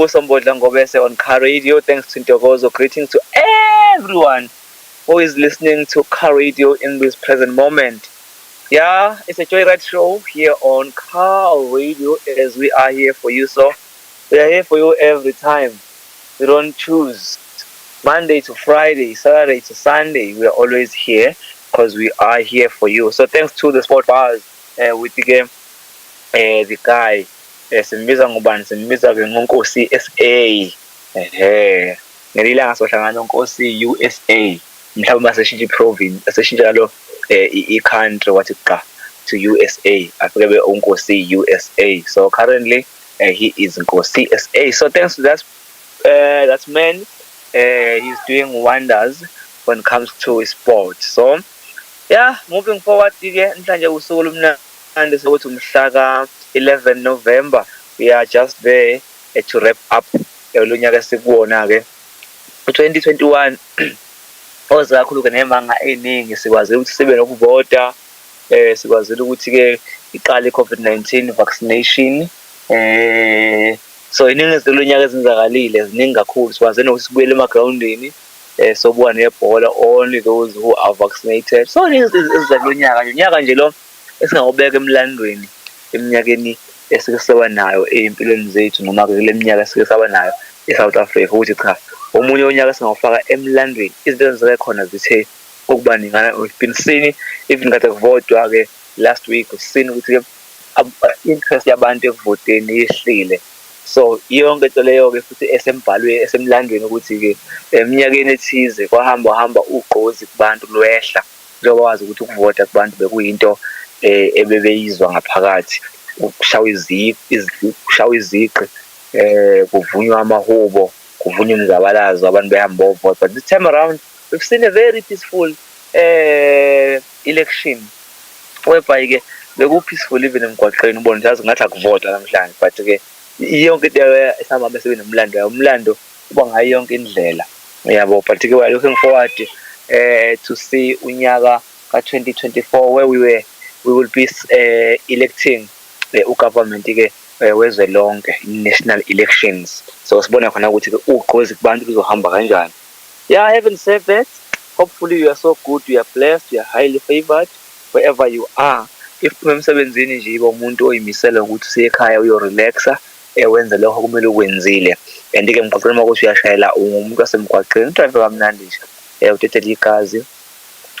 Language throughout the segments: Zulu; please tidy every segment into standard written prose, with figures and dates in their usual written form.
Mbuso Ngobese on Car Radio. Thanks to Ntokozo. Greetings to everyone who is listening to Car Radio in this present moment. Yeah, it's a Joyride show here on Car Radio as we are here for you. So we are here for you every time. We don't choose Monday to Friday, Saturday to Sunday. We are always here because we are here for you. So thanks to the sport bars with the game, the guy. Simbiza ngubani simbiza ke ngoNkosi SA ngelilanga sohlangana uNkosi USA mhlawumbe maseshintshe province aseshintsha lo i-country wathi qa to USA afike be uNkosi USA. So currently he is Nkosi SA. So thanks to that man, he's doing wonders when it comes to sport. So yeah, moving forward ke mhlanje usuku lumnandi sokuthi umhla 11 November. We are just there to wrap up lo nyaka sikuwona ke 2021 oza kakhulu ke nemanga eningi sikwazile ukuthi sibe nokuvota sikwazile ukuthi ke iqale iCovid-19 vaccination so iningi lo nyaka ezenzakalile ziningi kakhulu sikwazile ukuthi sibuyele emagroundini sobuka nebhola only those who are vaccinated. So iningi ezizalo nyaka nje lo esingawubeka emlandweni eminyakeni esike nayo empilweni zethu noma kule minyaka esike saba nayo eSouth Africa ukuthi cha omunye onyaka singawufaka emlandweni izinto ezenzeke khona zithe ukuba ningana we've been seeing even kade kuvotwa ke last week usini ukuthi ke interest yabantu ekuvoteni yehlile. So yonke into leyo ke futhi esembhalwe esemlandweni ukuthi ke eminyakeni ethize kwahamba ugqozi kubantu lwehla njengoba wazi ukuthi ukuvota kubantu bekuyinto ebebeyizwa ngaphakathi ukushawa iziqi kuvunywa amahubo kuvunywa imizabalazo abantu behamba vote. But this time around we've seen a very peaceful election whereby ke beku peaceful even emgwaqeni ubona nje ngathi akuvota namhlanje but ke yonke into esihamba bese nomlando umlando uba ngayo yonke indlela yabo. But ke we are looking forward to see unyaka ka 2024 where we will be electing ugovernment ke wezwe lonke national elections. So sibona khona ukuthi ke ugqozi kubantu kuzohamba kanjani. Yeah, having said that, hopefully you are so good, you are blessed, you are highly favored wherever you are. If emsebenzini nje iba umuntu oyimisela ukuthi usiye ekhaya uyo relaxa wenze lokho kumele ukwenzile and ke mgaqweni ukuthi uyashayela umuntu wasemgwaqeni driver kamnandi nje uthethe igazi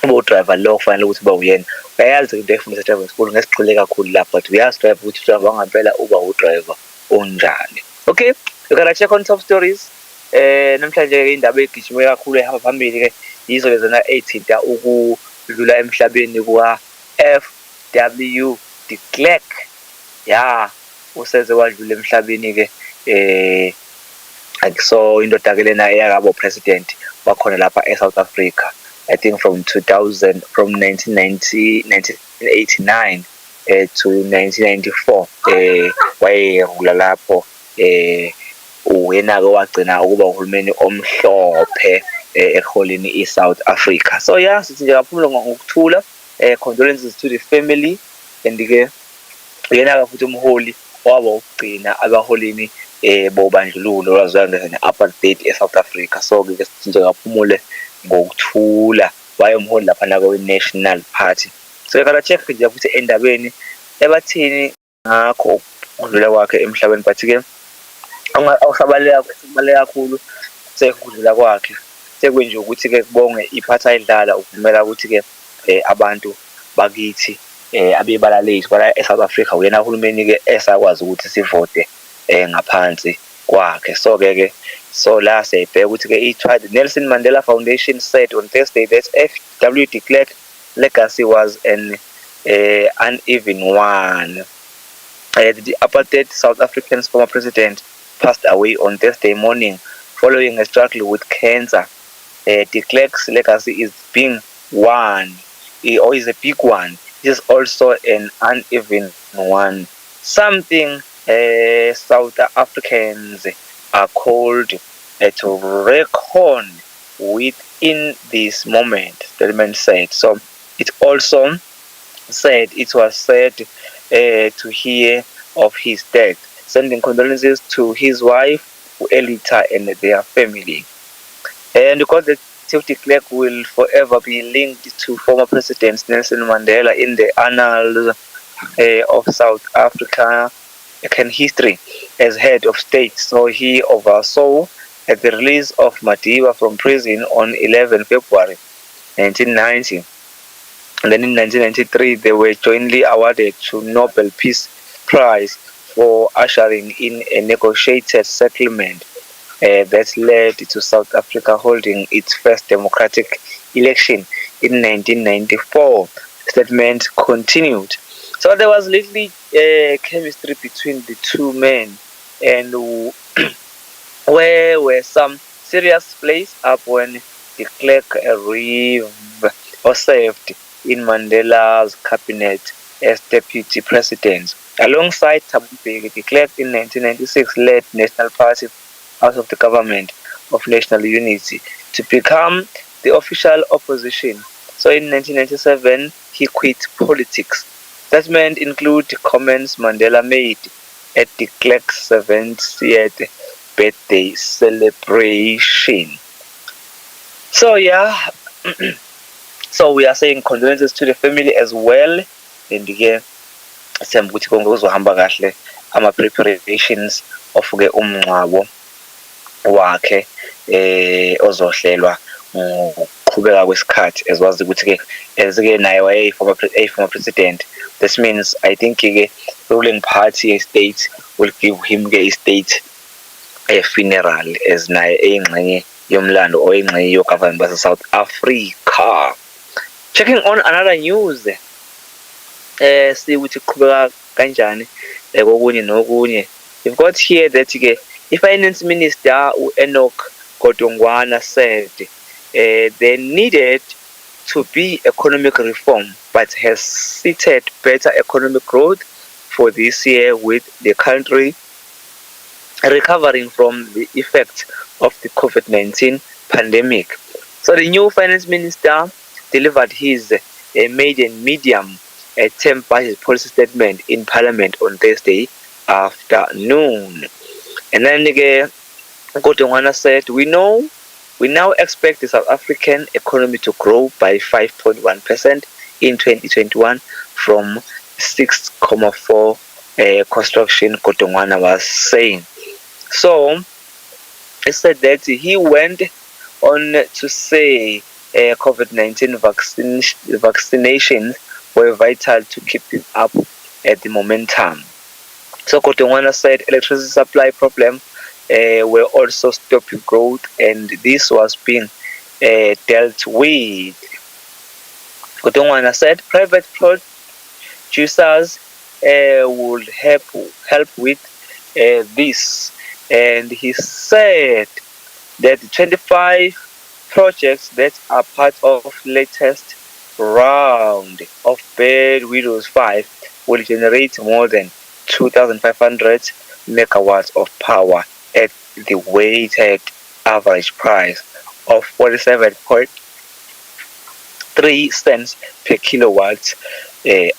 ube driver lo kufanele ukuthi ba uyena uyayazi into efuna driver school ngesigxile kakhulu lapha but uyazi driver ukuthi driver angempela uba udriver onjani. Okay, you gotta check on top stories. Namhlanje ke indaba egijime kakhulu ehamba phambili ke yizo lezona ethinta ukudlula emhlabeni kwa FW de Klerk. Yeah, useze wadlula emhlabeni ke so indoda ke lena eyakabo president wakhona lapha eSouth Africa. I think from 1989 to 1994 wayehula lapho uyena ke wagcina ukuba uhulumeni omhlophe eholini eSouth Africa. So yeah, sithi nje kaphumula ngokuthula condolences to the family and ke uyena ke futhi umholi waba ukugcina abaholini bobandlululo lwazana ne-apartheid eSouth Africa. So ke sithi nje kaphumule ngokuthula wayemholi lapha na kwe-National Party. So ngala check nje futhi endabeni ebathini ngakho ukudlula kwakhe emhlabeni but ke awusabaleka kakhulu sekudlula kwakhe sekwenje ukuthi ke kubonge iphatha idlala ukuvumela ukuthi ke abantu bakithi abebala lethu bala eSouth Africa uyena uhulumeni ke esakwazi ukuthi sivote ngaphansi kwakhe. So ke so la siyibheka ukuthi ke the Nelson Mandela Foundation said on Thursday that FW de Klerk legacy was an uneven one. The apartheid South African's former president passed away on Thursday morning following a struggle with cancer. De Klerk's legacy is being one, or is a big one. It is also an uneven one. Something South Africans are called to reckon with in this moment, the man said. So it also said it was sad to hear of his death, sending condolences to his wife Elita and their family. And because the chief de Klerk will forever be linked to former President Nelson Mandela in the annals of South African history as head of state. So he oversaw the release of Madiba from prison on 11 February 1990. And then in 1993, they were jointly awarded to Nobel Peace Prize for ushering in a negotiated settlement that led to South Africa holding its first democratic election in 1994. Statement continued. So there was little chemistry between the two men, and where were some serious plays up when de Klerk arrived or served in Mandela's cabinet as deputy president. Alongside Thabo Mbeki, de Klerk in 1996 led National Party out of the government of national unity to become the official opposition. So in 1997, he quit politics. That meant include comments Mandela made at de Klerk's 70th birthday celebration. So yeah, so we are saying condolences to the family as well. And again, siyamba ukuthi konke kuzohamba kahle ama preparations of ke umngcwabo wakhe ozohlelwa ngokuqhubeka kwesikhathi ezwazi ukuthi ke naye waye former president. This means I think ke ruling party state will give him ke state a funeral as naye eyingxenye yomlando or ingxenye yogovernment base South Africa. Checking on another news, see ukuthi kuqhubeka kanjani kokunye nokunye. We've got here that the finance minister Enoch Godongwana said there needed to be economic reform, but has cited better economic growth for this year with the country recovering from the effects of the COVID-19 pandemic. So the new finance minister delivered his maiden medium-term budget policy statement in Parliament on Thursday afternoon. And then Godongwana said, we now expect the South African economy to grow by 5.1% in 2021 from 6.4 construction, Godongwana was saying. So he said that he went on to say COVID-19 vaccinations were vital to keeping up at the momentum. So Godongwana said electricity supply problem were also stopping growth, and this was being dealt with. Godongwana said private producers would help with this, and he said that the 25 projects that are part of latest round of Bed Widows 5 will generate more than 2,500 megawatts of power at the weighted average price of 47.3 cents per kilowatt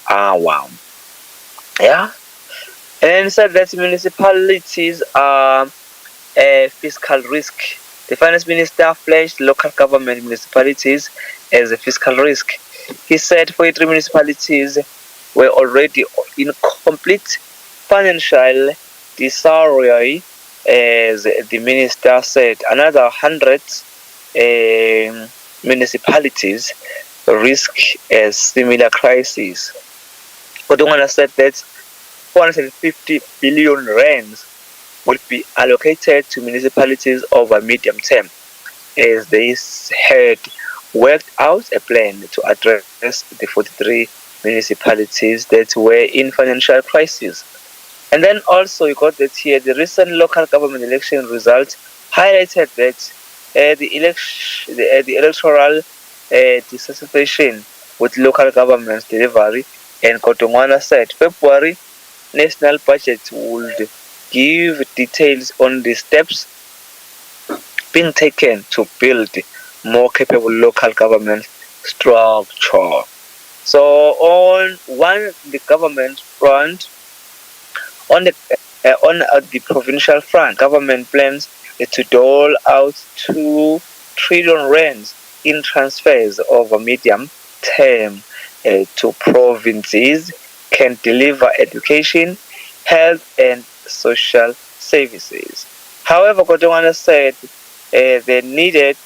hour. Yeah, and said that municipalities are a fiscal risk. The finance minister flashed local government municipalities as a fiscal risk. He said 43 municipalities were already in complete financial disarray, as the minister said. Another 100 municipalities risk a similar crisis. Godongwana said that 450 billion rands will be allocated to municipalities over medium term, as they had worked out a plan to address the 43 municipalities that were in financial crisis. And then also you got that here, the recent local government election results highlighted that the electoral dissatisfaction with local government's delivery, and Godongwana said February national budget would give details on the steps being taken to build more capable local government structure. So on the government front, on the On the provincial front, government plans to dole out 2 trillion rands in transfers over medium term to provinces can deliver education, health, and social services. However, Godongwana said there needed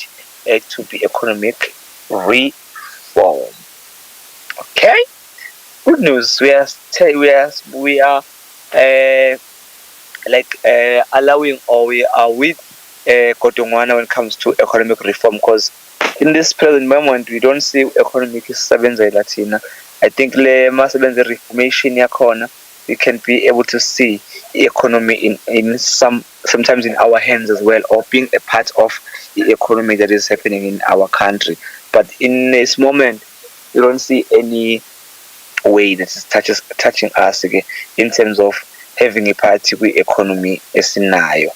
to be economic reform. Okay, good news. We are allowing, or we are with Godongwana when it comes to economic reform, because in this present moment we don't see economic sebenza Latina. I think le masebenza reformation yakhona we can be able to see economy in sometimes in our hands as well, or being a part of the economy that is happening in our country. But in this moment we don't see any way that is touching us again in terms of having a part kwi-economy esinayo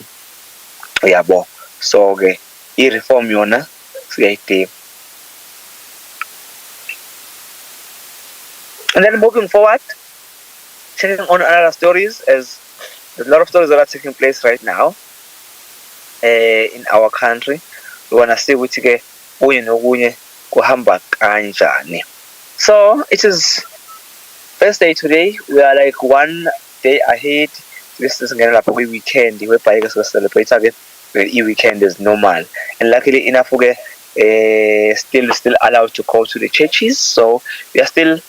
yabo. So ke i-reform yona siyayidinga. And then moving forward, checking on other stories, as there's a lot of stories that are taking place right now in our country. We want to see which ke kunye nokunye kuhamba kanjani. So it is Thursday today. We are like one day ahead. This is going to be weekend. We're going to celebrate again. Weekend is normal, and luckily enough, we're still allowed to go to the churches. So we are still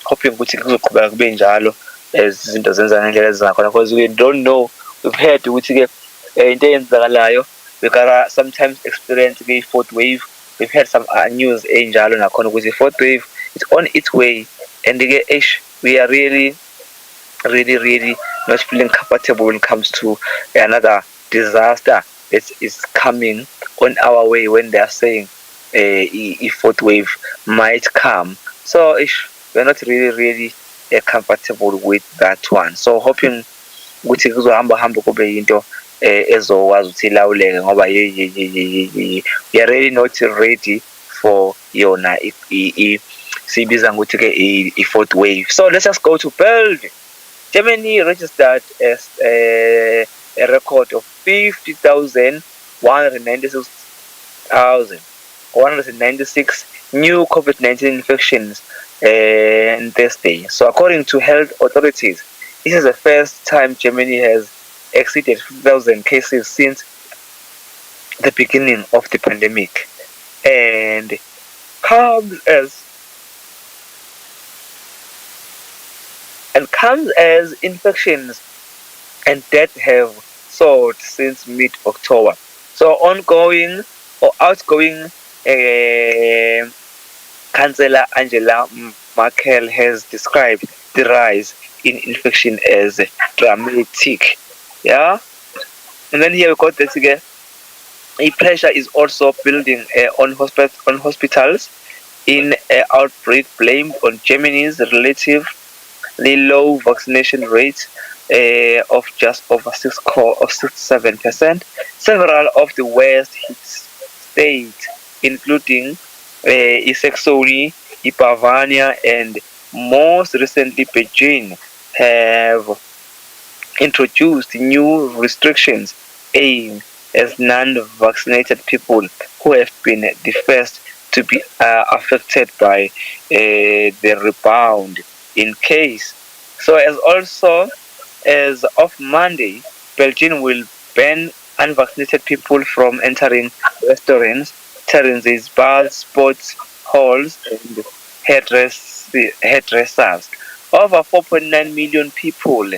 hoping ukuthi kuzoqhubeka kube njalo izinto zenza ngendlela ezingakhona, because we don't know. We've heard ukuthi ke into eyenzakalayo, we gotta sometimes experience the fourth wave. We've had some news enjalo nakhona ukuthi fourth wave is on its way, and we are really not feeling comfortable when it comes to another disaster that is coming on our way, when they are saying a fourth wave might come. So we're not really comfortable with that one. So hoping ukuthi kuzohamba kube yinto ezokwazi ukuthi ilawuleke, ngoba we are really not ready for yona sibiza ngokuthi ke i-fourth wave. So let's just go to Belgium. Germany registered as a record of 196 new COVID-19 infections on Thursday. So according to health authorities, this is the first time Germany has exceeded 50,000 cases since the beginning of the pandemic, and comes as infections and deaths have soared since mid-October. So outgoing Chancellor Angela Merkel has described the rise in infection as dramatic. Yeah, and then here we got this again. A pressure is also building on hospitals in outbreak blamed on Germany's relatively low vaccination rate of just over 7%. Several of the worst hit states, including Saxony, Bavaria, and most recently Beijing, have introduced new restrictions aimed at non-vaccinated people who have been the first to be affected by the rebound in case. So as of Monday, Belgium will ban unvaccinated people from entering restaurants, terraces, bars, sports halls, and hairdressers. Over 4.9 million people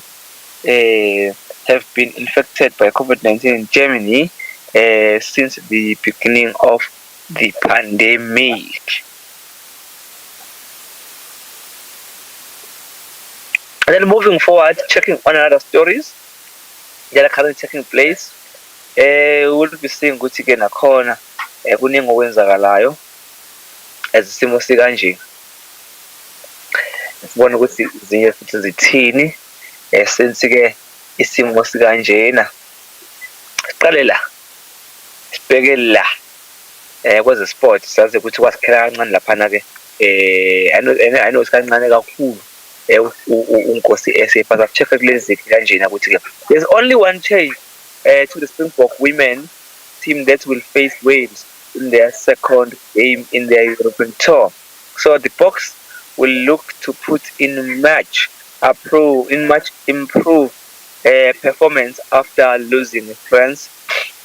have been infected by COVID-19 in Germany since the beginning of the pandemic. And then moving forward, checking on other stories that are currently taking place, we'll be seeing ukuthi ke nakhona kuningi okwenzakalayo ezisimo sikanje. Sibona ukuthi zinye futhi zithini since ke isimo sikanjena. Siqale la, sibheke la kweze sport, sazi ukuthi kwasikhela kancane laphana ke I know sikancane kakhulu unkosi SA, but I've checked kulezi kanjena ukuthi ke there's only one change to the Springbok women team that will face Wales in their second game in their European tour. So the Boks will look to put in much improved performance after losing France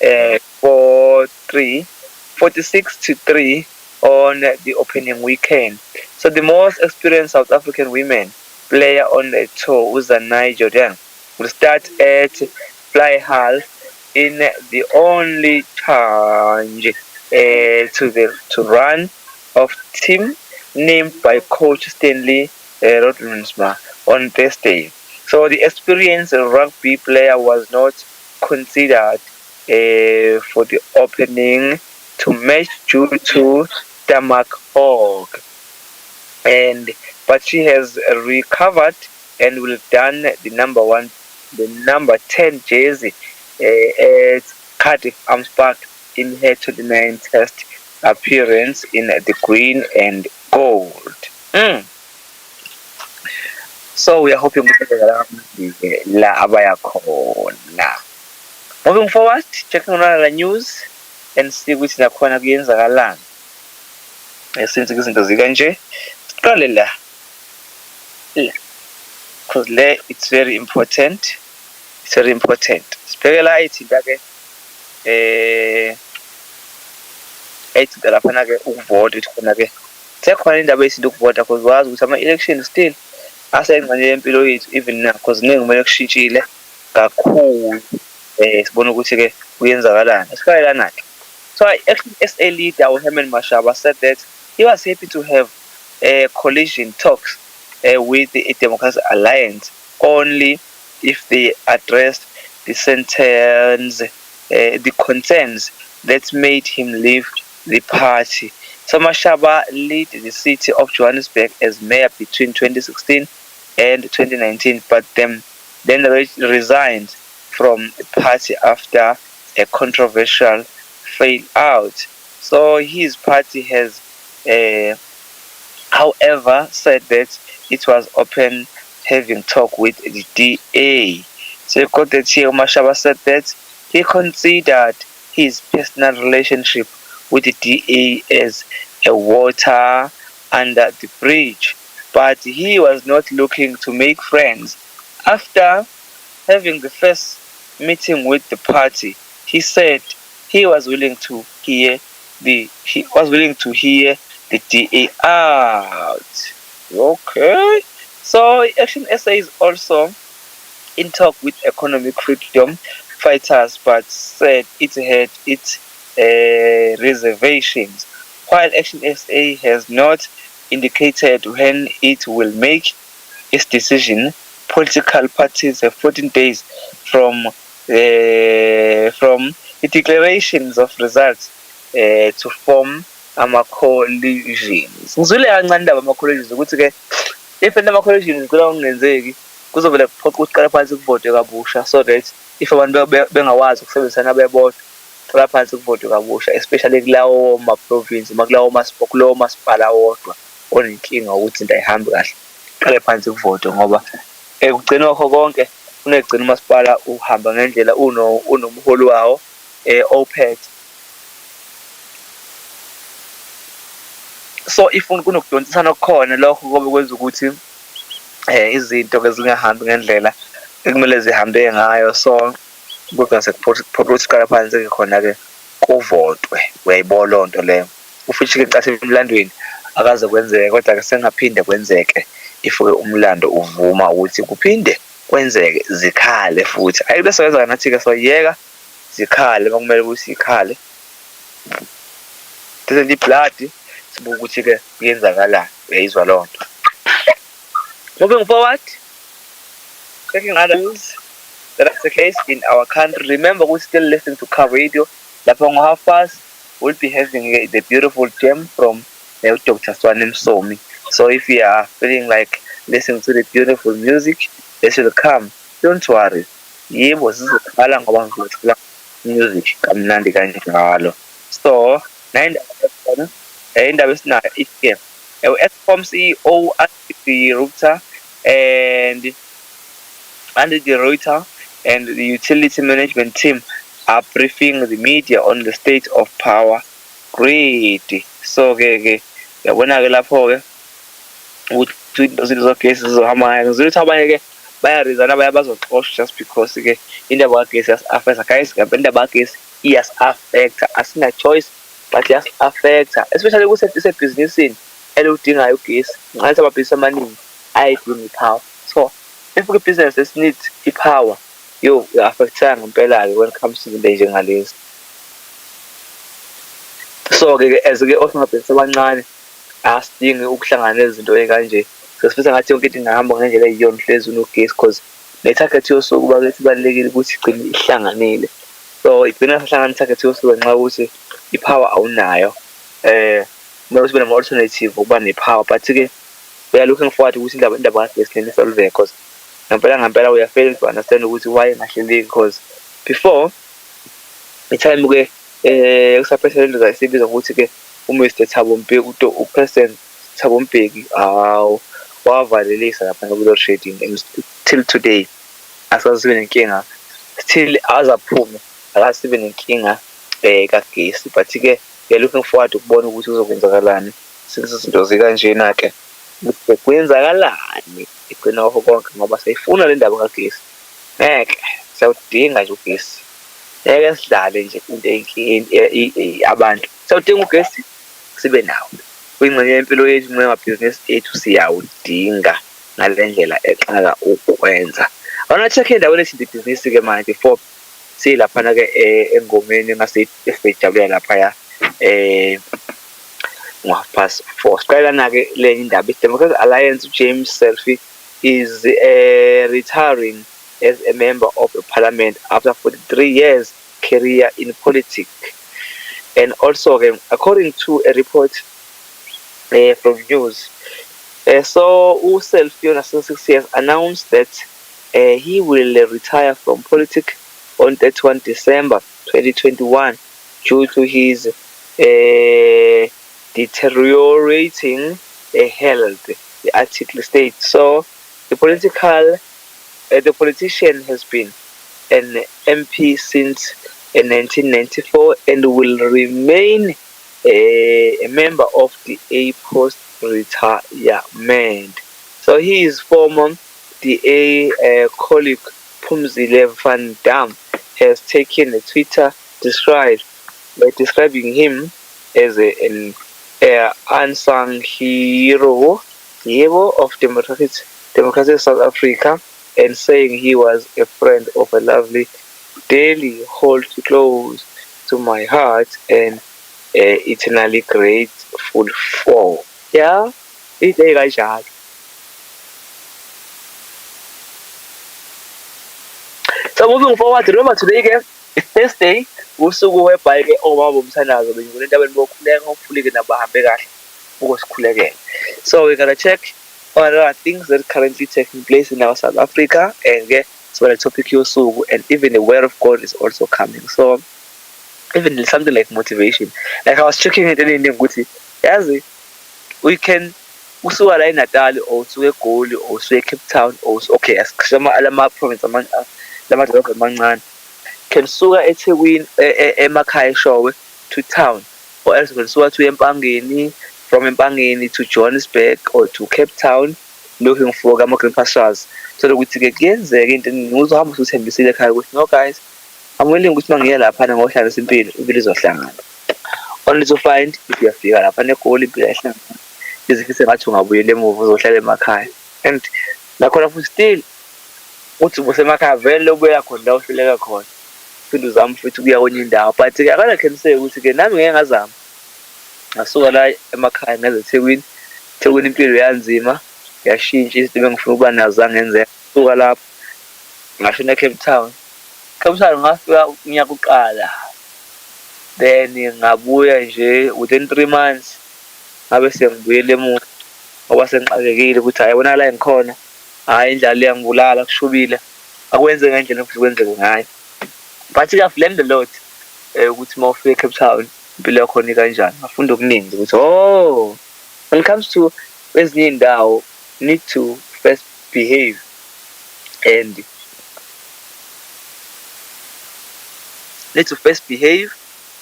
46-3 on the opening weekend. So the most experienced South African women player on the tour, Suoane Jordan, will start at fly half in the only change to run of team named by coach Stanley Rodmansma on Thursday. So the experienced rugby player was not considered for the opening to match due to stomach fog, but she has recovered and will don the number 10 jersey at Cardiff Arms Park in her 29th Test appearance in the green and gold. So we are hoping la abaya khona. Moving forward, checking on the news and see which nakhona kuyenzakalani. Since izinto zikanje, siqale la. Because it's very important. It's very important. Sibheke la ithinta ke ethinta laphana ke ukuvota khona ke. Sekhona indaba esinto ukuvota because wazi ukuthi ama election still asengqanye impilo yethu even now because ningi kumele kushintshile kakhulu sibona ukuthi ke kuyenzakalani. Esikalana ke. So SA leader Herman Mashaba said that he was happy to have coalition talks with the Democratic Alliance only if they addressed the concerns that made him leave the party. So Mashaba led the city of Johannesburg as mayor between 2016 and 2019, but then resigned from the party after a controversial fail-out. So his party has, however, said that it was open having talk with the DA. So you got that here, Mashaba said that he considered his personal relationship with the DA as a water under the bridge, but he was not looking to make friends. After having the first meeting with the party, he said he was willing to hear the DA out. Okay. So Action SA is also in talk with economic freedom fighters, but said it had its reservations. While Action SA has not indicated when it will make its decision, political parties have 14 days from the declarations of results to form ama-coalitions. Ngizwile kancane indaba ama-coalitions ukuthi ke if ama-coalitions kula kungenzeki kuzovele kuphoqa ukuthi qala phansi kuvotwe kabusha so that if abantu bengawazi ukusebenzisana bebodwa qala phansi kuvotwe kabusha, especially kulawo ma-province kulawo masipala wodwa onenkinga ukuthi into ayihambi kahle, qale phansi kuvotwe ngoba ekugcina kwakho konke unegcina umasipala uhamba ngendlela unomholi wawo ophethe. So if kunokudonsisana okukhona lokho kobe kwenza ukuthi izinto ke zingahambi ngendlela ekumele zihambe ngayo, so kodwa sekuphoqothikala phansi ke khona ke kuvotwe. Uyayibona lo nto leyo ufithi ke ncathi emlandweni akaze kwenzeke, kodwa ke sengaphinde kwenzeke if umlando uvuma ukuthi kuphinde kwenzeke zikhale futhi. Ayike bese kwenza nathi ke soyeka zikhale makumele ukuthi ikhale bese blood sibuka ukuthi ke kuyenzakalani. Uyayizwa lo nto. Moving forward, checking others, that's the case in our country. Remember, we're still listening to Car Radio. Lapho ngo-5:30 we'll be having the beautiful gem from Dr. Suoane Msomi. So if you are feeling like listening to the beautiful music, they should come. Don't worry. Yebo sizokhala ngoba ngizocula music kamnandi kanjalo. So indaba esinayo ithi-ke Eskom CEO athi Router And under the Reuters and the utility management team are briefing the media on the state of power grid. So-ke yabona-ke lapho-ke ukuthi into zethu zogesi zizohamba ngizwe ukuthi abanye-ke bayarizana abanye bazoxoshwa just because-ke indaba kagesi yasi-affecta. Guys, ngempela indaba kagesi iyasi-affecta, asina-choice but iyasi-affecta, especially kusebhizinisini eludingayo ugesi. Ngathi amabhizinisi amaningi ayayidinga i-power. So if ibhizinisi esineeds i-power, affectanga ngempela-ke when it comes to izinto ey'njengalezi. So-ke as-ke osomabhizinisi abancane asidingi ukuhlangana nezinto ey'kanje. Sesifisa ngathi yonke into ingahamba ngendlela eyiyona hlezi unogesi because ne-target yosuku bakithi ibalulekile ukuthi igcine ihlanganile. So igcina sihlangana i-target yosuku ngenxa yokuthi i-power awunayo. Kumele ube nama-alternative ukuba ne-power, but-ke we are looking forward ukuthi indaba kagesi lena isolveke because ngempela uyafail to understand ukuthi why ingahleleki because before i-time-ke kusapresident zayisibiza ngokuthi-ke uMr Thabo Mbeki, uPresident Thabo Mbeki wavalelisa lapha ku-load shedding and till today asasibe nenkinga, still azaphume akasibe nenkinga kagesi, but-ke we are looking forward ukubona ukuthi kuzokwenzakalani since izinto zikanjena-ke ukuthi kwenzakalani igcina konke ngoba sayifuna le ndaba kagesi. Ngeke siyawudinga nje ugesi, ngeke sidlale nje into abantu siyawudinga ugesi sibe nawo kuyingxenye yempilo yethu, njengamabhizinisi ethu siyawudinga ngale ndlela exaka ukwenza. Awuna-check-e endaweni ethinta ibhizinisi-ke manje before siyilaphana-ke engomeni engasiyijabulela laphaya 4:30. Siqalelana-ke le indaba. I-Democratic Alliance James Selfie is retiring as a member of the parliament after 43 years career in politics. And also, according to a report from news, so Selfie, after 6 years, announced that he will retire from politics on 31 December 2021 due to his deteriorating health, the article states. So the politician has been an MP since 1994 and will remain a member of the A post-retirement. So his former DA colleague Phumzile Van Dam has taken a Twitter describing him as an unsung hero of democratic South Africa and saying he was a friend of a lovely daily hold close to my heart and eternally grateful for. Yeah, it's a kanjalo. So moving forward, remember today it's Thursday, usuku whereby-ke omama bomthandazo benyukule entabeni bokhuleka ngokufulike nabahambe kahle ukusikhulekela. So we're gonna check on other things that are currently taking place in our South Africa, and so the topic yosuku, and even the word of God is also coming. So even something like motivation, like I was checking it in ukuthi yazi we can usuka la eNatal or usuke eGoli or usuke eCape Town or okay asikhishama alama province lamadolobha amancane can suka eThekwini emakhaya eshowe to town, or else can suka to Empangeni, from Empangeni to Johannesburg or to Cape Town looking for ama-green pastures. So ukuthi-ke kuyenzeka into eningi uzohamba usuthembisile ekhaya ukuthi no guys, I'm willing ukuthi mangiye laphana ngohlanganisa impilo izohlangana, only to find if uyafika laphana eGoli impilo ayihlangana izifise ngathi ungabuyela emuva uzohlala emakhaya, and nakhona futhi still uthi ubusemakhaya vele ubuyela khona la uhluleka khona phinde uzame futhi ukuya kwenye indawo. But-ke akanakheniseki ukuthi-ke nami ngeke ngazama ngasuka la emakhaya ngeze eThekwini impilo yanzima yashintsha izinto ebengifuna ukuba nazo angenzeka. Suka lapho ngashona eCape Town ngafika unyaka uqala, then ngabuya nje within 3 months ngabe sengibuyela emuva ngoba sengixakekile ukuthi hayi bona la engikhona hayi indlala iyangibulala kushubile akwenze ngendlela futhi kwenzeke ngayo. But-ke I've learned a lot ukuthi uma ufika eCape Town impilo yakhona ikanjani, ngafunda okuningi ukuthi when it comes to ezinye indawo need to first behave and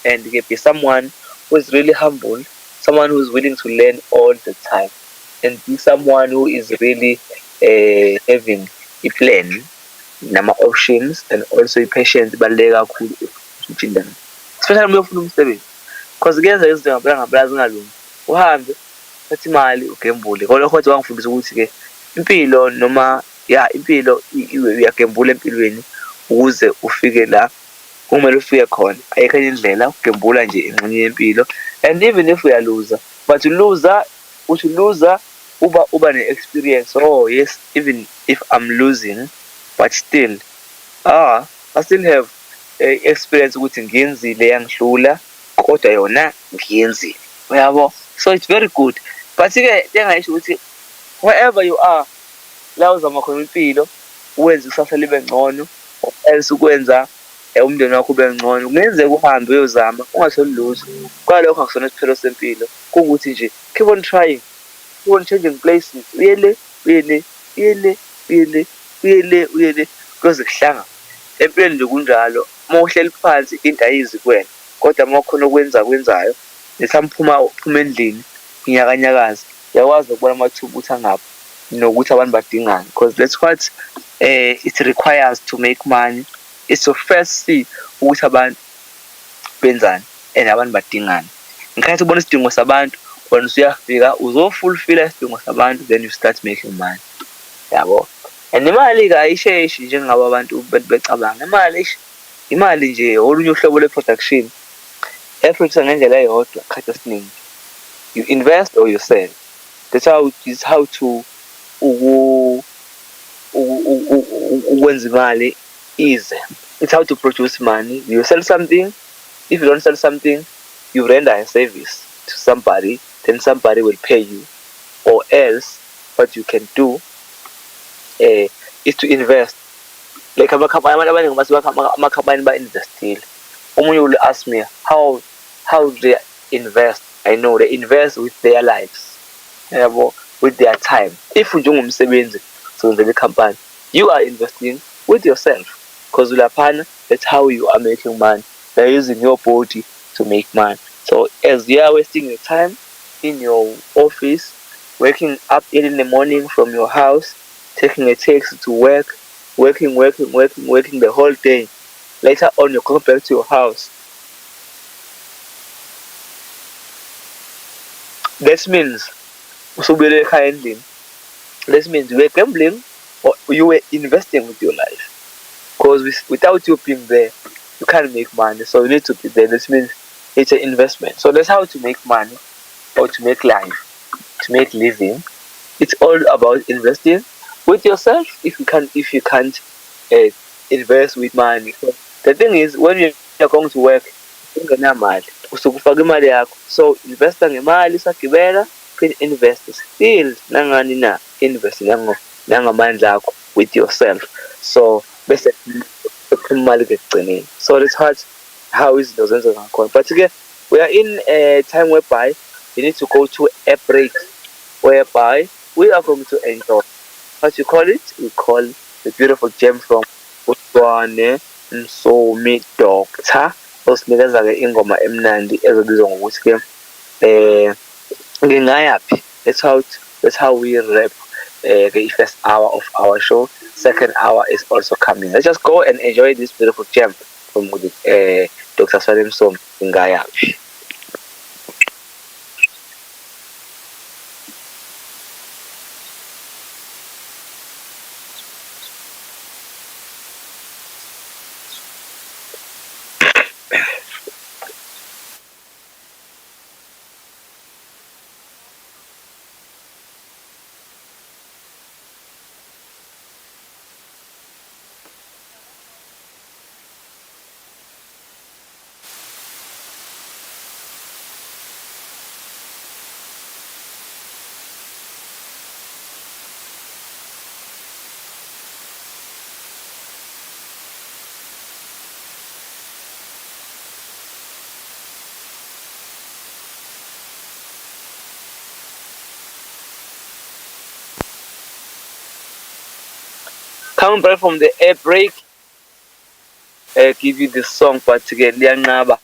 and be someone who is really humble, someone who is willing to learn all the time, and be someone who is really having a plan, nama options, and also i-patience ibaluleke kakhulu ekushintsheni, especially uma uyofuna umsebenzi, because kuyenzeka izinto ngempela zingalungi, uhambe uthathe imali ugembule. Lokho kwathi wangifundisa ukuthi-ke impilo noma impilo uyagembula empilweni ukuze ufike la kumele ufike khona. Ayikho enye indlela, ugembula nje engxenye yempilo, and even if uyaluza, but uthi uba ne-experience. Oh yes, even if I'm losing, but still I still have experience ukuthi ngiyenzile yangihlula, kodwa yona ngiyenzile, uyabo. So it's very good, but-ke engayisho ukuthi wherever you are, la uzama khona impilo uwenze ikusasa libe ngcono, else ukwenza umndeni wakho ube ngcono, kungenzeka uhambe uyozama ungatholi lutho. Kwalokho akusona isiphelo sempilo, kuwukuthi nje keep on trying, keep on changing places, uyele kuze kuhlanga. Empilweni nje kunjalo, uma uhleli phansi into ayizi kuwena, kodwa uma khona okwenzayo, mhlawumbe uphuma endlini inyakanyakazi, uyakwazi ukubona amathuba ukuthi angaphi nokuthi abantu badingani, because that's what it requires to make money, is to first see ukuthi abantu benzani and abantu badingani. Ngikhathi ubona isidingo sabantu, once uyafika uzofulfilla isidingo sabantu, then you start making money, yabo. And imali-ke ayisheshi njengabo abantu becabanga. Imali nje olunye uhlobo lwe-production ephroducer ngendlela eyodwa khathi esiningi. You invest or you sell. That's how to ukwenza imali easy. It's how to produce money. You sell something. If you don't sell something, you render a service to somebody, then somebody will pay you. Or else, what you can do is to invest. Like amakhampani ba-investile. Umunye will ask me how they invest. I know they invest with their lives, with their time. If you don't umsebenzi so the company, you are investing with yourself, because that's how you are making money. You're using your body to make money. So as you are wasting your time in your office, waking up early in the morning from your house, taking a taxi to work, working the whole day. Later on, you come back to your house. That means that means you were gambling or you were investing with your life. Because without you being there, you can't make money. So you need to be there. This means it's an investment. So that's how to make money or to make life, to make living. It's all about investing with yourself. If you can't invest with money. So the thing is, when you're going to work, ungenamali usukufaka imali yakho, so investa ngemali usagibela, phinde invest still nangani na invest nangamandla akho with yourself, so bese imali ke ekugcineni. So that's how izinto zenzeka ngakhona. But-ke we are in a time whereby we need to go to a break, whereby we are going to enjoy what you call it. We call the beautiful gem from Suoane, Msomi Doctor, osinikeza-ke ingoma emnandi ezobizwa ngokuthi-ke ngingayaphi. That's how we wrap the first hour of our show. Second hour is also coming. Let's just go and enjoy this beautiful gem from Dr. Suoane Msomi, ngingayaphi. coming back from the air break, give you this song, but to get liyanqaba.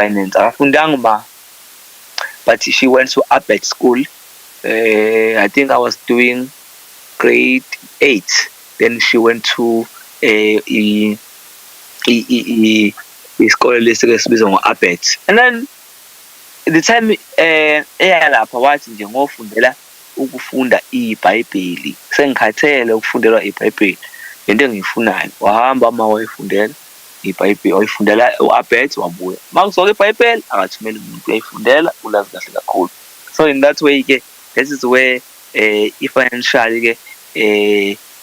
finance. Akafundanga but she went to Abet school. I think I was doing grade 8. Then she went to isikole lesi esibizwa ngo-Abet. And then the time eyalapha wathi nje ngofundela ukufunda iBhayibheli. Sengikhathele ukufundela iBhayibheli. Into engiyifunayo. Wahamba wayifundela iBhayibheli, wayifundela u-Abet wabuya. Makuzoke iBhayibheli akathumela umuntu uyayifundela ulazi kahle kakhulu. So in that way ke this is where i-financial ke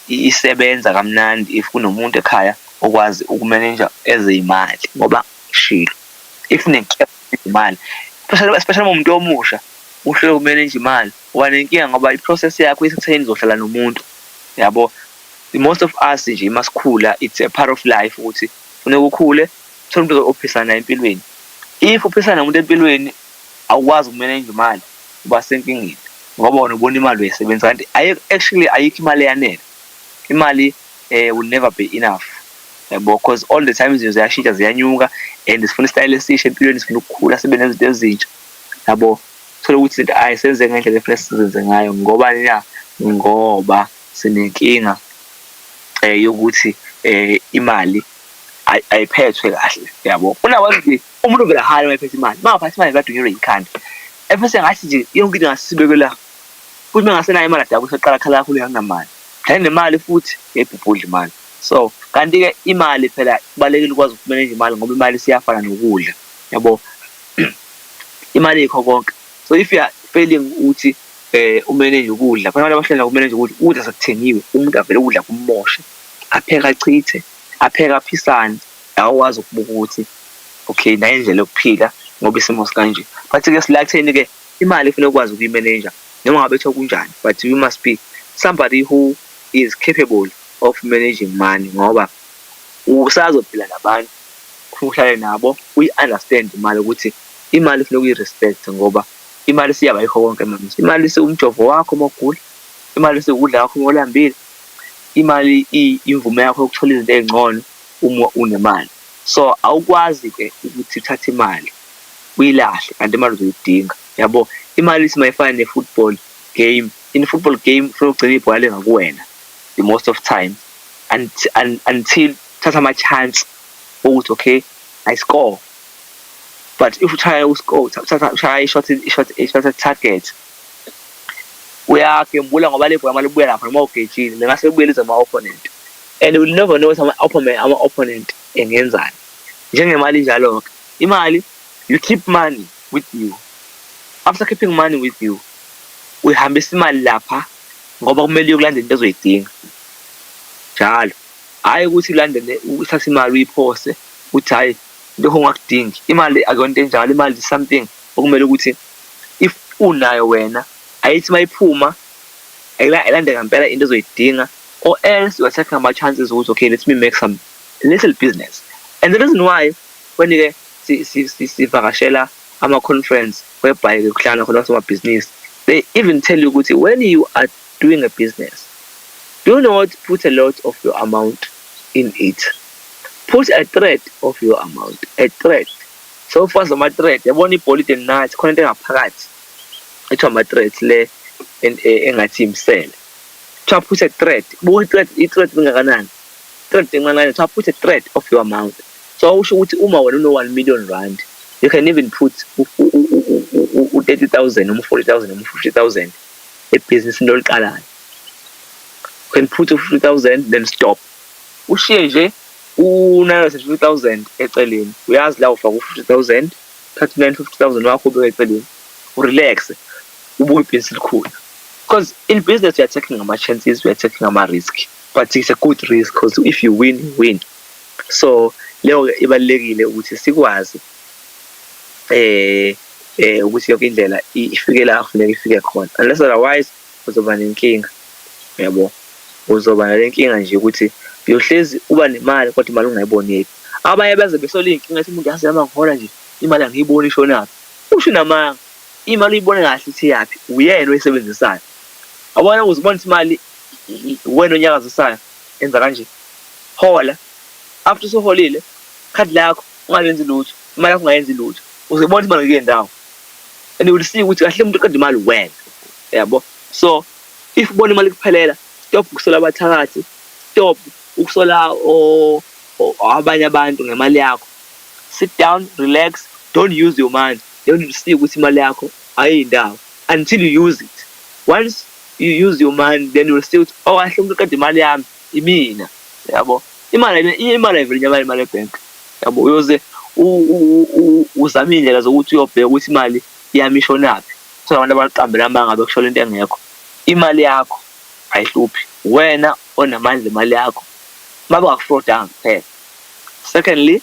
isebenza kamnandi if kunomuntu ekhaya okwazi ukumanage ezimali ngoba shilo if imali especially umuntu omusha uhlelo ukumanage imali wanenkinga ngoba iprocess yakho isitheni izohlala nomuntu yabo. Most of us nje masikhula it's a part of life ukuthi funeka ukhule thola umuntu ophisana empilweni. If uphisana nomuntu empilweni awukwazi ukumanage imali uba senkingeni ngoba wona ubona imali uyisebenzisa kanti actually ayikho imali eyanele. Imali will never be enough because all the time izinto ziyashintsha ziyanyuka and sifuna istyle esisha empilweni, sifuna ukukhula sibe nezinto ezintsha yabo. Thola ukuthi izinto ayisenze ngendlela efanele sizenze ngayo ngoba sinenkinga yokuthi imali ayiphethwe kahle yabo. Unawazi umuntu vele hali mayephethe imali mangaphathi imali kade unyere ikhanda efese ngathi nje yonke into ngasibekela futhi mangasenayo imali adabu usaqala khala kakhulu yangamali kanti nemali futhi yebhubhudla imali. So kanti ke imali phela kubalekile ukwazi ukumanage imali ngoba imali siyafana nokudla yabo. Imali ikho konke. So if you are failing ukuthi umanage ukudla kufanele abahlela ukumanage ukudla sekuthengiwe umuntu avele ukudla kumoshe apheka achithe apheka aphisane awukwazi ukubuka ukuthi okay nayo indlela yokuphila ngoba isimo sikanje. But ke silakutheni ke imali ifanele ukwazi ukuyimanage noma ngabe etho kunjani, but you must be somebody who is capable of managing money ngoba usazophila nabantu uhlale nabo uyi-understand imali ukuthi imali ifanele uyi-respect ngoba imali siyaba yikho konke manje. Imali siumjovo wakho mawugula, imali sikudla kwakho molambile, imali imvume yakho yokuthola izinto ezingcono uma unemali. So awukwazi ke ukuthi uthathe imali uyilahle kanti imali uzoyidinga yabo. Imali simayifana ne-football game. In football game ufuna ugcina ibhola lengakuwena the most of time until thatha ama-chance ukuthi okay I score. But if you try to score, try shot target, uyagembula ngoba le bhola mali buya lapha noma ugejile lengase kubuyeliza ama-opponent and you will never know ama-opponent engenzani. Njengemali njalo ke imali you keep money with you. After keeping money with you uyihambisa imali lapha ngoba kumele uyokulandela into ezoyidinga njalo, hayi ukuthi ulandele uthathe imali uyiphose uthi hayi into ongakudingi. Imali akuyonto enjalo. Imali is something okumele ukuthi if unayo wena ayithi mayiphuma ayilande ngempela into ezoyidinga or else you are taking ama chances ukuthi okay let me make some little business. And the reason why when ke sivakashela ama conference whereby kuhlangana khona sama business, they even tell you ukuthi when you are doing a business do not put a lot of your amount in it. Put a thread of your amount, a thread. So far sama thread yabona ibholide nathi khona into engaphakathi ethiwa ama-thread le engathi imsele. Try put a thread. I-thread ingakanani? Thread engakanani? Try put a thread of your amount. So usho ukuthi uma wena uno 1 million rand, you can even put 30,000 noma 40,000 noma 50,000 ebhizinisi loliqalayo. You can put 50,000 then stop. Ushiye nje u-950,000 eceleni. Uyazi la ufaka u-50,000, 39,50,000 wakho ubeka eceleni. Urelax. Ubuye ibhizinisi likhulu. Because in business you are taking ama-chances, you are taking ama-risk. But it's a good risk because if you win, you win. So leyo ibalekile ukuthi sikwazi ukuthi yonke indlela ifike la kufanele ifike khona. Unless otherwise uzoba nenkinga. Yabo. Uzoba nenkinga nje ukuthi uyohlezi uba nemali kodwa imali ungayiboni yephi. Abanye beze besola inkinga ethi umuntu yasema ngihora nje imali angiyiboni ishonaphi. Usho namanga imali uyibone kahle ithi yapi uyena oyisebenzisayo. Abona uzibona imali wena onyakazisayo enza kanje. Hola after soholile khadi lakho ungalenzi lutho, imali yakho ungayenzi lutho. uzobona imali kule ndawo, and you will see ukuthi kahle umuntu uqeda imali wena, yabo. So if ubona imali kuphelela, stop ukusola abathakathi, stop ukusola abanye abantu ngemali yakho. Sit down, relax, don't use your mind. Don't see ukuthi imali yakho ayindawo until you use it. Once you use your mind, then you will see ukuthi kahle umuntu uqeda imali yami imina, yabo. Imali ayiveli imali ebank, yabo. Uyoze uzama indlela zokuthi uyobheka ukuthi imali yami ishonaphi. So abantu abaqambela amanga bekushola into engekho. Imali yakho ayihluphi, wena onamandla imali yakho mabakufraudanga kuphela. Secondly,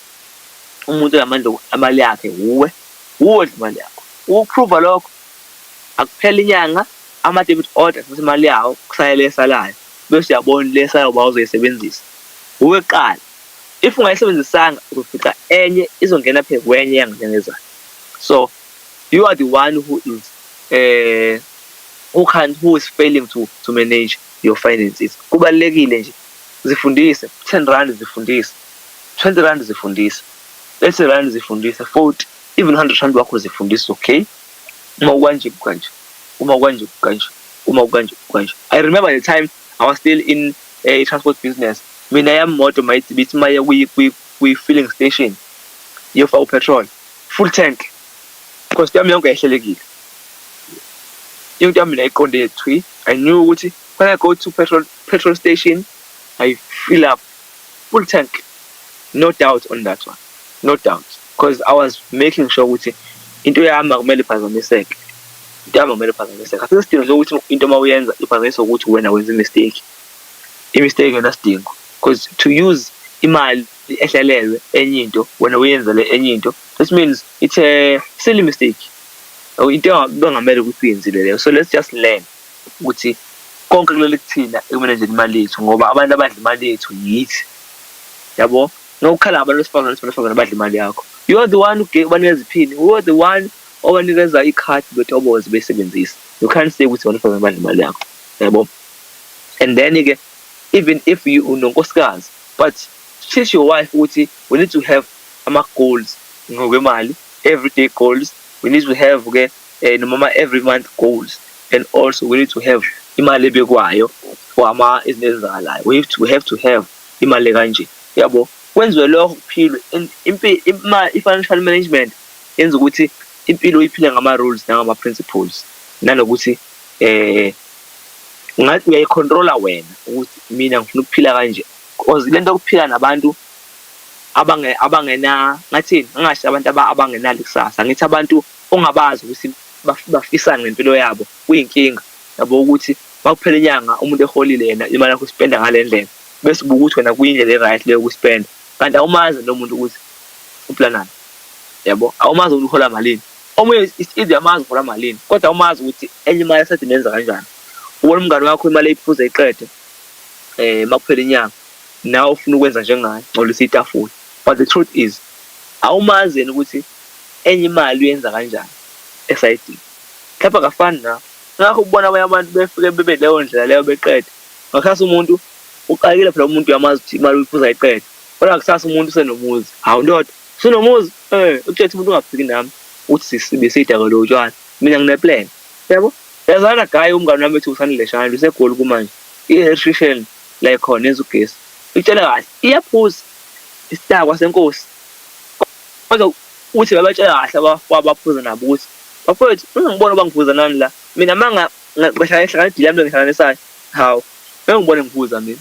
umuntu onamandla imali yakhe uwe imali yakho. Uprove lokho akuphela inyanga ama-debit orders futhi imali yawo kusayele esalayo, bese uyabona lesayo bawuzoyisebenzisa. Uwe qala, if ungayisebenzisanga uzofica enye izongena phe kwenye yangenezayo. So you are the one who is who is failing to manage your finances. Kubalekile nje zifundise 10 rand zifundise, 20 rand zifundise, 30 rand zifundise, 40 even 100 rand wakho zifundise. Okay, I remember the time I was still in a transport business. Mina yam moto mayithi maye we filling station yofaka petrol full tank, because yami yonke yahlelekile. Into yami nayiqonde thwi. I knew ukuthi when I go to petrol station I fill up full tank, no doubt on that one, no doubt, because I was making sure ukuthi into yami akumele iphazamiseke. Afike isidingo sokuthi into mawuyenza iphazamisa ukuthi wena wenza imistake engasidingo, because to use imali ehlelelwe enye into wena uyenzele enye into, this means it's a silly mistake. Into bengamele ukuthi uyenzile leyo. So let's just learn ukuthi konke kulele kuthina ekumanejeni imali yethu, ngoba abantu abadla imali yethu yithi, yabo. Ngokukhala abantu besifazane abadla imali yakho. You are the one who banikeza iphini, you are the one obanikeza ikhadi bethoboze besebenzisa. You can't say ukuthi abantu besifazane abadla imali yakho, yabo. And then again, even if you unonkosikazi, but teach your wife ukuthi we need to have goals ngokwemali, everyday goals. We need to have noma every month goals, and also we need to have imali ebekwayo for izinto ezenzakalayo. We have to have imali kanje, yabo. Wenziwe lokho kuphilwe i-financial management yenza ukuthi impilo iphile ngama-rules nangama-principles, nanokuthi ngathi uyayicontrola wena ukuthi mina ngifuna ukuphila kanje, because lento yokuphila nabantu abangena ngathini, angasho abantu abangenalo ikusasa, ngithi abantu ongabazi ukuthi bafisana ngempilo yabo kuyinkinga, yabo. Ukuthi makuphela inyanga umuntu eholile yena imali yakho uspenda ngale ndlela, bese ubuka ukuthi wena kuyindlela e-right leyo ukuspenda, kanti awumazi lo muntu ukuthi uplanani, yabo. Awumazi ukuthi uhola malini. Omunye isithi amazi uhola malini, kodwa awumazi ukuthi enye imali esathi nenza kanjani. Ubona umngane wakho imali ephuza iqede makuphela inyanga, nawe ufuna ukwenza njengaye, ngcolisa itafula. But the truth is awumazi yena ukuthi enye imali uyenza kanjani esayidini. Lapha kafani na ngakho ubona abanye abantu befike bebe leyo ndlela leyo beqede. Ngakhasa umuntu uqalile phela umuntu uyamazi ukuthi imali uyiphuza iqede, kodwa kusasa umuntu usenomuzi. Hawu ndoda usenomuzi, uthethi umuntu ungafiki nami uthi sibesidakelo utshwala, mina ngine plan, yabo. Yazana guy umngane wami ethi usanile shana usegoli kumanje i-nutrition la ikhona ezugesi utshela kahle iyaphuza isitakwa senkosi, kodwa uthi babatshela kahle abaphuza nabo ukuthi bafowethu ungibona bangiphuza nani la, mina manga ngahlala idilami ngihlanganisayo. Hawu ngibone ngiphuza mina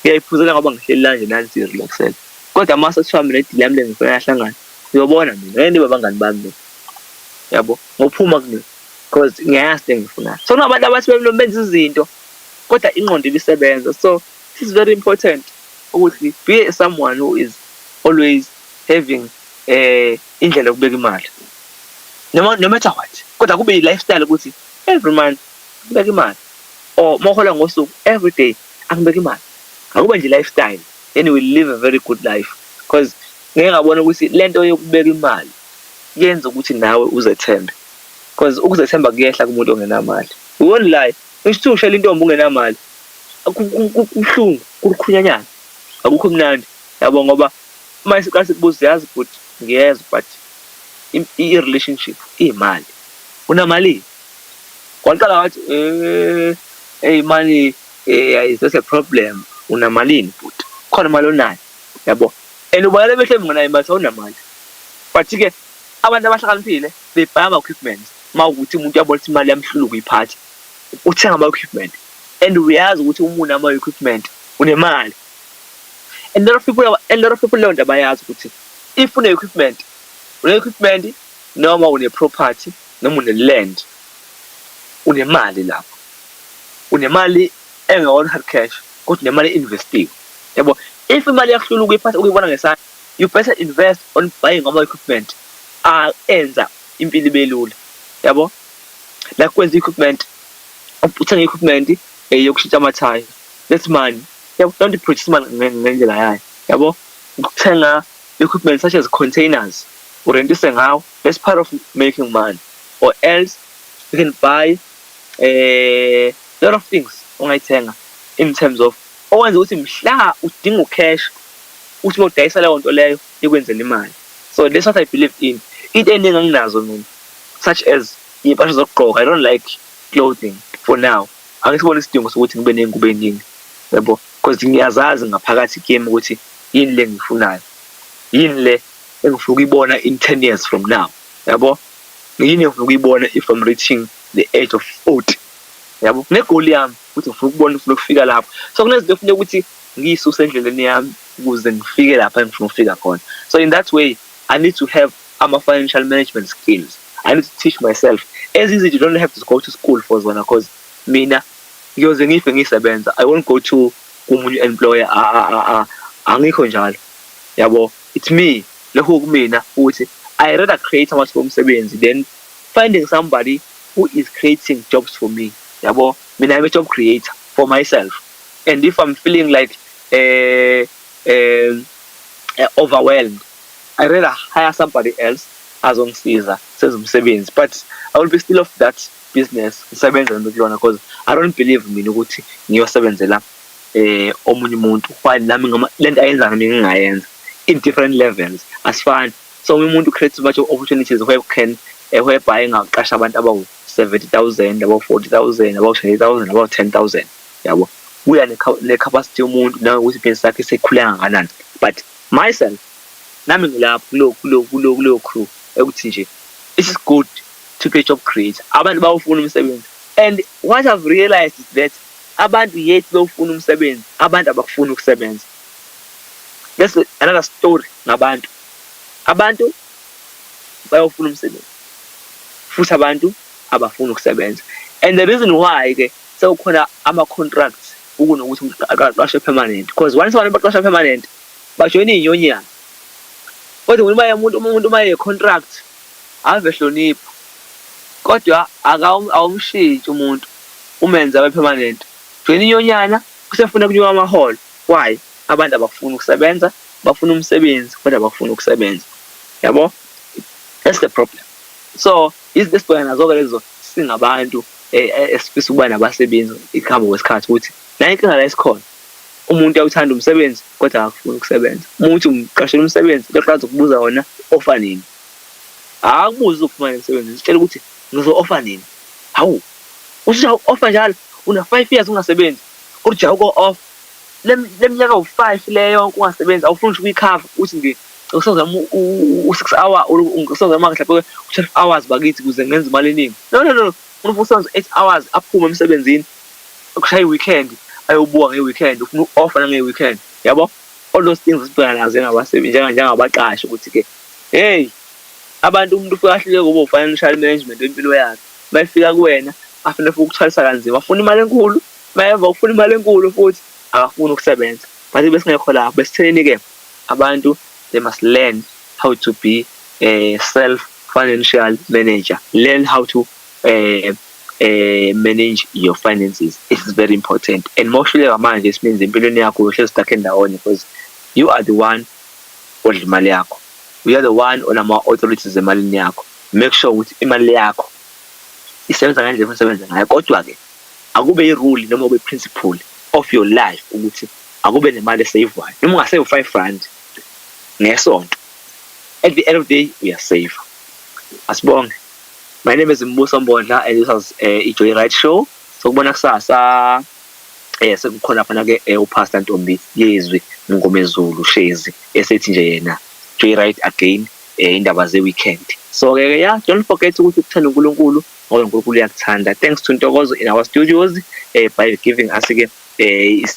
ngiyayiphuzela ngoba ngihleli la nje nani si-relaxela, kodwa mase kuthiwa mina idilami lengifuna yahlangana uyobona mina ngene babangani bami, yabo. Ngophuma kimi because ngiyazi engifuna. So nabantu abathi benza izinto kodwa ingqondo ibisebenza. So it is very important ukuthi be someone who is always having indlela yokubeka imali, no matter what, kodwa kube i-lifestyle ukuthi every month ngibeka imali, or mohola ngosuku every day angibeka imali. Akube nje lifestyle, then you will live a very good life, because ngeke ngabona ukuthi lento yokubeka imali yenza ukuthi nawe uzethembe, because ukuzethemba kuyehla kumuntu ongenamali. We won't lie, ngisho ushela intombi ungenamali kubuhlungu, kukhulunyanyana, akukho mnandi, yabo. Ngoba uma isiqala sikubuza yazi but ngiyezwa, but i-relationship imali. Unamali? Kwaqala wathi hey money is just a problem. Unamalini futhi? Khona imali onayo, yabo. And ubona behle ngona imali awunamali. But ke abantu abahlakaniphile bebhaya ama-equipment mawukuthi umuntu uyabona ukuthi imali yamhlula ukuyiphatha uthenga ama-equipment, and uyazi ukuthi umuntu ama-equipment unemali. And a lot of people leyo nto abayazi ukuthi if une-equipment noma une-property noma une-land, unemali lapho, unemali engewona hard cash kodwa unemali investiwe, yabo. If imali yakuhlula ukuyiphatha ukuyibona ngesandla, you better invest on buying ama-equipment enza impilo ibe lula, yabo. Like kwenza i-equipment, uthenga i-equipment yokushintsha amathaya, that's money, yabo. Don't produce money ngendlela yayo, yabo. Ukuthenga equipment such as containers urentise ngawo, that's part of making money. Or else you can buy a lot of things ongayithenga in terms of owenza ukuthi mhla udinga ucash uthi mawudayisa leyo nto leyo ikwenzela imali. So that's what I believe in. Into eningi anginazo mina, such as iy'mpahla zokugqoka. I don't like clothing for now. Angisiboni isidingo sokuthi ngibe ney'ngubo eningi, yabo, because ngiyazazi ngaphakathi kimi ukuthi yini le engiyifunayo, yini le engifuna ukuyibona in 10 years from now, yabo. Yini engifuna ukuyibona if I'm reaching the age of 40, yabo. Negoli yami ukuthi ngifuna ukubona, ngifuna ukufika lapho. So kunezinto kufuneka ukuthi ngiyisuse endleleni yami ukuze ngifike lapha engifuna ukufika khona. So in that way I need to have financial management skills. I need to teach myself. As easy, you don't have to go to school for zona, because mina ngiyoze ngife ngisebenza. I won't go to umunye employer angikho njalo, yabo. It's me lokho kumina ukuthi I rather create amathuba omsebenzi than finding somebody who is creating jobs for me, yabo. Mina I'm a job creator for myself, and if I'm feeling like overwhelmed, I rather hire somebody else azongisiza senze umsebenzi. But I will be still of that business ngisebenza ngikulona, because I don't believe mina ukuthi ngiyosebenzela omunye umuntu while nami lento ayenza nami ngingayenza in different levels asifani. So umuntu creates much of opportunities where you can whereby ngaqasha abantu abawu 70,000, about 40,000, about 20,000, about 10,000, yabo. Uya ne-capacity yomuntu nawe ukuthi business sakhe sekhule kangakanani. But myself nami ngilapho kulo crew ekuthi nje it is good to be a job creator. Abantu bawufuna umsebenzi, and what I've realized is that abantu yet bawufuna umsebenzi, abantu abakufuna ukusebenza. That's another story ngabantu. Abantu bayofuna umsebenzi futhi abantu abafuna ukusebenza, and the reason why ke sekukhona ama-contracts ukunokuthi umuntu aqashwe permanent, because once abantu baqashwa permanent bajoyina iy'nyonyana. Kodwa umuntu uma ye-contract ave hlonipha, kodwa awumshintshi umuntu umenze abe permanent. Joyina inyonyana kusefuna kunyuka amaholo. Why? Abantu abafuna ukusebenza, bafuna umsebenzi kodwa abafuna ukusebenza, yabo. That's the problem. So isibona nazo-ke lezo singabantu esifisa ukuba nabasebenzi ikuhamba kwesikhathi ukuthi nayo inkinga la esikhona. Umuntu uyawuthanda umsebenzi kodwa akafuni ukusebenza. Umuntu umqashela umsebenzi uqala ukubuza wona offer nini. Akubuza ukufumana umsebenzi, sitshela ukuthi ngizo-offer nini. Hawu, usho offer njalo una 5 years ungasebenzi kodwa ujaha uko-off leminyaka u5 leyo ungasebenzi, awufuni ukuyikhava uthi ngisozama u6 hour ngisozama mhlawumbe u12 hours bakithi kuze ngenze imali eningi. No, ufuna ukusebenza 8 hours aphume emsebenzini, ukushaya i-weekend ayobuka nge-weekend, ufuna u-offer nange-weekend, yabo. All those things sibhekana nazo njengabasebenzi njengabaqashi ukuthi ke hey abantu umuntu ufika ahluleke ngoba financial management wempilo yakhe. Bayifika kuwena afuna ukuthwalisa kanzima, afuna imali enkulu, mayeva ufuna imali enkulu futhi akafuni ukusebenza. But besingekho lapho besitheni ke abantu they must learn how to be a self-financial manager. Learn how to manage your finances. It is very important. And mostly manje isimenze empilweni yakho uhlezi stuck endawonye, because you are the one odla imali yakho. You are the one onama-authorities emalini yakho. Make sure ukuthi imali yakho isebenza ngendlela esebenza ngayo. Kodwa ke akube i-rule noma ube principle of your life ukuthi akube nemali esavwayo. Noma ungasave 5 rand ngesonto, at the end of the day we are safe. Asibonge. My name is Mbuso and this was Joyride Show. So kubona kusasa sekukhona phana ke uPastor Ntombi yezwi ngomezulu shezi esethi nje yena Joyride again indaba ze-weekend. So ke yeah, don't forget ukuthi ukuthanda uNkulunkulu ngoba uNkulunkulu uyakuthanda. Thanks to Ntokozo in our studios by giving us ke